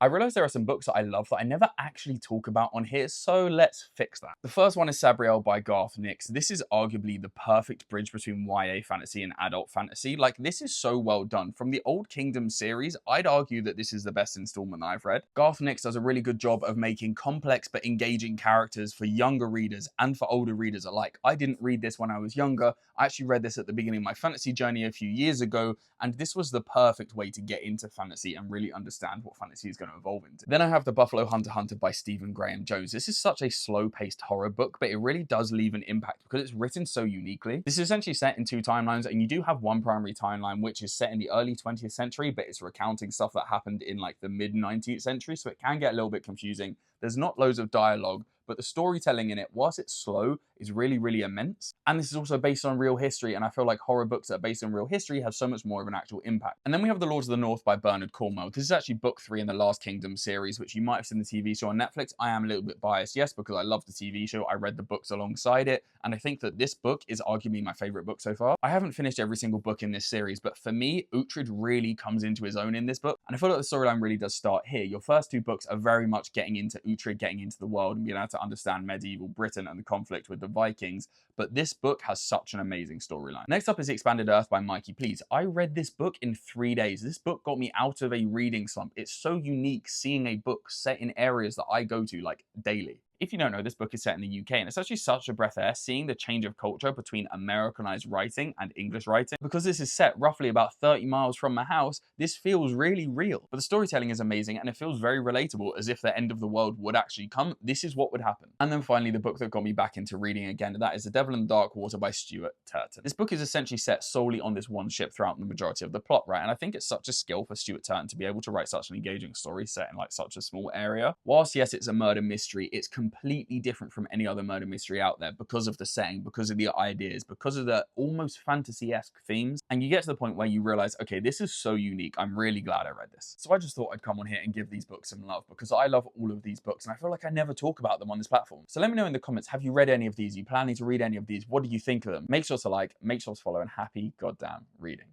I realize there are some books that I love that I never actually talk about on here, so let's fix that. The first one is Sabriel by Garth Nix. This is arguably the perfect bridge between YA fantasy and adult fantasy. Like, this is so well done. From the Old Kingdom series, I'd argue that this is the best installment I've read. Garth Nix does a really good job of making complex but engaging characters for younger readers and for older readers alike. I didn't read this when I was younger. I actually read this at the beginning of my fantasy journey a few years ago, and this was the perfect way to get into fantasy and really understand what fantasy is going to evolve into. Then I have The Buffalo Hunter Hunted by Stephen Graham Jones. This is such a slow-paced horror book, but it really does leave an impact because it's written so uniquely. This is essentially set in two timelines, and you do have one primary timeline which is set in the early 20th century, but it's recounting stuff that happened in like the mid 19th century, so it can get a little bit confusing. There's not loads of dialogue, but the storytelling in it, whilst it's slow, is really, really immense. And this is also based on real history, and I feel like horror books that are based on real history have so much more of an actual impact. And then we have The Lords of the North by Bernard Cornwell. This is actually book 3 in the Last Kingdom series, which you might have seen the TV show on Netflix. I am a little bit biased, yes, because I love the TV show. I read the books alongside it, and I think that this book is arguably my favorite book so far. I haven't finished every single book in this series, but for me, Uhtred really comes into his own in this book, and I feel like the storyline really does start here. Your first two books are very much getting into Uhtred, getting into the world, and being able to understand medieval Britain and the conflict with the Vikings, but this book has such an amazing storyline. Next up is Expanded Earth by Mikey Please. I read this book in 3 days. This book got me out of a reading slump. It's so unique seeing a book set in areas that I go to like daily. If you don't know, this book is set in the UK, and it's actually such a breath of air seeing the change of culture between Americanized writing and English writing. Because this is set roughly about 30 miles from my house, this feels really real. But the storytelling is amazing, and it feels very relatable, as if the end of the world would actually come. This is what would happen. And then finally, the book that got me back into reading again, and that is The Devil in the Dark Water by Stuart Turton. This book is essentially set solely on this one ship throughout the majority of the plot, right? And I think it's such a skill for Stuart Turton to be able to write such an engaging story set in like such a small area. Whilst yes, it's a murder mystery, it's completely different from any other murder mystery out there because of the setting, because of the ideas, because of the almost fantasy-esque themes. And you get to the point where you realize, okay, this is so unique. I'm really glad I read this. So I just thought I'd come on here and give these books some love because I love all of these books and I feel like I never talk about them on this platform. So let me know in the comments, have you read any of these? Are you planning to read any of these? What do you think of them? Make sure to like, make sure to follow, and happy goddamn reading.